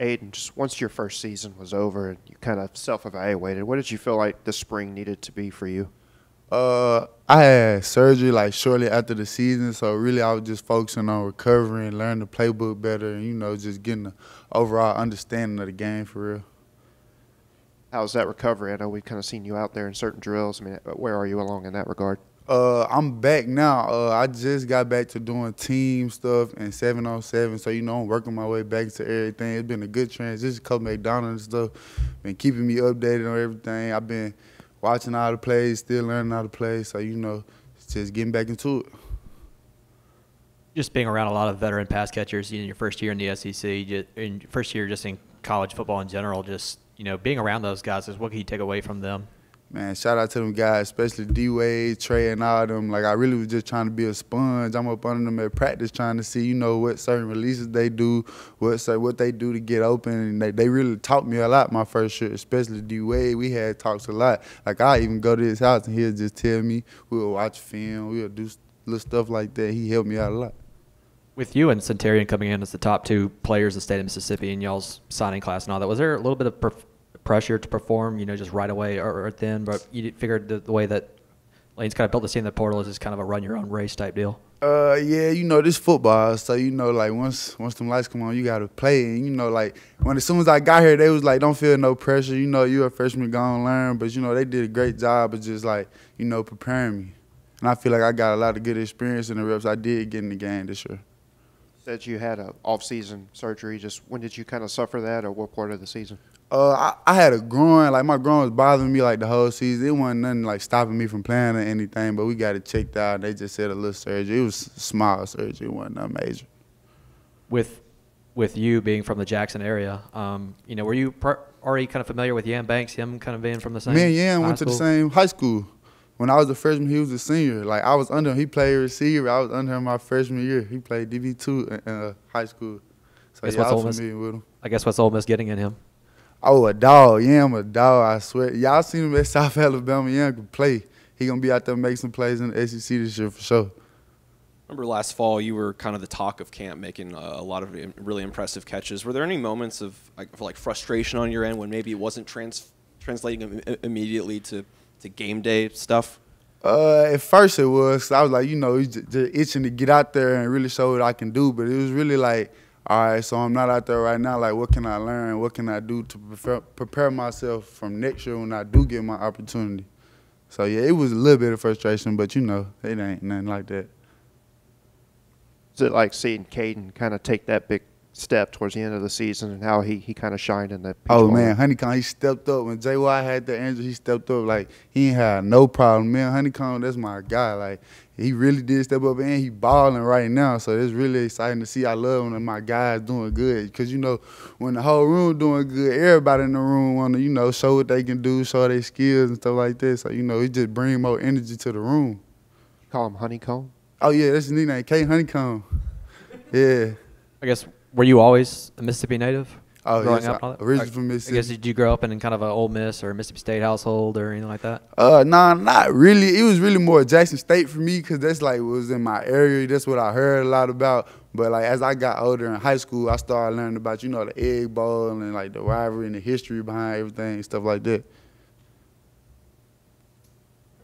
Ayden, just once your first season was over and you kind of self-evaluated, what did you feel like the spring needed to be for you? I had surgery like shortly after the season, so really I was just focusing on recovering, learning the playbook better, and just getting the overall understanding of the game for real. How's that recovery? I know we've kind of seen you out there in certain drills. I mean, where are you along in that regard? I'm back now. I just got back to doing team stuff and 7-on-7, so I'm working my way back to everything. It's been a good transition. Coach McDonald and stuff been keeping me updated on everything. I've been watching all the plays, still learning how to play, so it's just getting back into it. Just being around a lot of veteran pass catchers in your first year in the SEC, in your first year just in college football in general, just being around those guys, what can you take away from them? Man, shout out to them guys, especially D-Wade, Trey, and all them. Like, I really was just trying to be a sponge. I'm up under them at practice trying to see, what certain releases they do, what they do to get open. And they really taught me a lot my first year, especially D-Wade. We had talks a lot. Like, I even go to his house and he'll just tell me. We'll watch film. We'll do little stuff like that. He helped me out a lot. With you and Centurion coming in as the top two players in the state of Mississippi in y'all's signing class and all that, was there a little bit of pressure to perform, just right away or then, but you figured the way that Lane's kind of built the team in the portal is just kind of a run-your-own-race type deal? Yeah, this football, so, like, once them lights come on, you got to play. And, like, as soon as I got here, they was like, don't feel no pressure. You're a freshman, go and learn. But, they did a great job of just, like, preparing me. And I feel like I got a lot of good experience in the reps I did get in the game this year. Said you had a off-season surgery. Just when did you kind of suffer that, or what part of the season? I had a groin. Like, my groin was bothering me, like, the whole season. It wasn't nothing, like, stopping me from playing or anything, but we got it checked out. They just said a little surgery. It was small surgery. It wasn't nothing major. With you being from the Jackson area, were you already kind of familiar with Yam Banks, him kind of being from the same Me and Yam went to school? the same high school. When I was a freshman, he was a senior. Like, I was under him. He played receiver. I was under him my freshman year. He played DB2 in high school. So, yeah, I was familiar with him. I guess what's Ole Miss getting in him? Oh, a dog. Yeah, I'm a dog, I swear. Y'all seen him at South Alabama. Yeah, can play. He going to be out there making some plays in the SEC this year for sure. Remember last fall you were kind of the talk of camp, making a lot of really impressive catches. Were there any moments of like frustration on your end when maybe it wasn't translating immediately to game day stuff? At first it was. I was like, just itching to get out there and really show what I can do. But it was really like, all right, so I'm not out there right now. Like, what can I learn? What can I do to prepare myself from next year when I do get my opportunity? So, yeah, it was a little bit of frustration, but, it ain't nothing like that. Is it like seeing Caden kind of take that big step towards the end of the season and how he kind of shined in that? Oh, man, Honeycomb, he stepped up. When J.Y. had the injury, he stepped up. Like, he ain't had no problem. Man, Honeycomb, that's my guy. Like, he really did step up, and he balling right now. So it's really exciting to see. I love when my guys doing good because, when the whole room doing good, everybody in the room want to, show what they can do, show their skills and stuff like that. So, it just bring more energy to the room. You call him Honeycomb? Oh, yeah, that's his nickname, K Honeycomb. Yeah. I guess, were you always a Mississippi native? Oh, growing yes, up? Originally from Mississippi. I guess, did you grow up in kind of an Ole Miss or Mississippi State household or anything like that? Nah, not really. It was really more Jackson State for me because that's like was in my area. That's what I heard a lot about. But like as I got older in high school, I started learning about the Egg Bowl and like the rivalry and the history behind everything and stuff like that.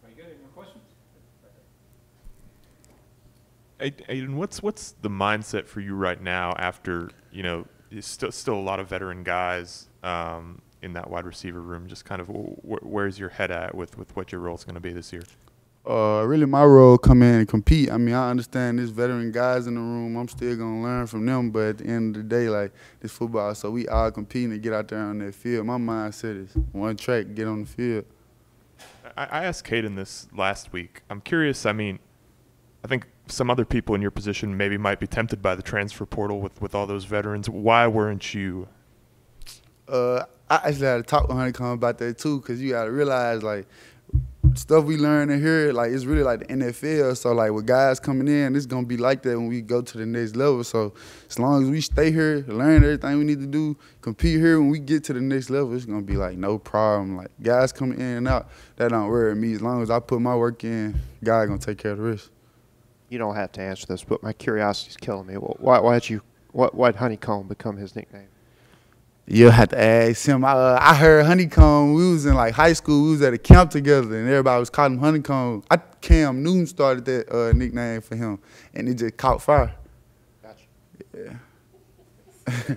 Everybody good? Any more questions? Ayden, what's the mindset for you right now after still a lot of veteran guys in that wide receiver room? Just kind of where's your head at with what your role is going to be this year? Really my role come in and compete. I mean, I understand there's veteran guys in the room. I'm still going to learn from them. But at the end of the day, like, this football, so we all competing to get out there on that field. My mindset is one track, get on the field. I asked Caden this last week. I'm curious, I think some other people in your position maybe might be tempted by the transfer portal with all those veterans. Why weren't you? I actually had to talk with Honeycomb about that too, because you got to realize, like, stuff we learn in here, like, it's really like the NFL. So, like, with guys coming in, it's going to be like that when we go to the next level. So, as long as we stay here, learn everything we need to do, compete here, when we get to the next level, it's going to be, like, no problem. Like, guys coming in and out, that don't worry me. As long as I put my work in, God going to take care of the rest. You don't have to answer this, but my curiosity's killing me. Why did Honeycomb become his nickname? You'll have to ask him. I heard Honeycomb. We was in like high school. We was at a camp together, and everybody was calling him Honeycomb. Cam Newton started that nickname for him, and it just caught fire. Gotcha. Yeah.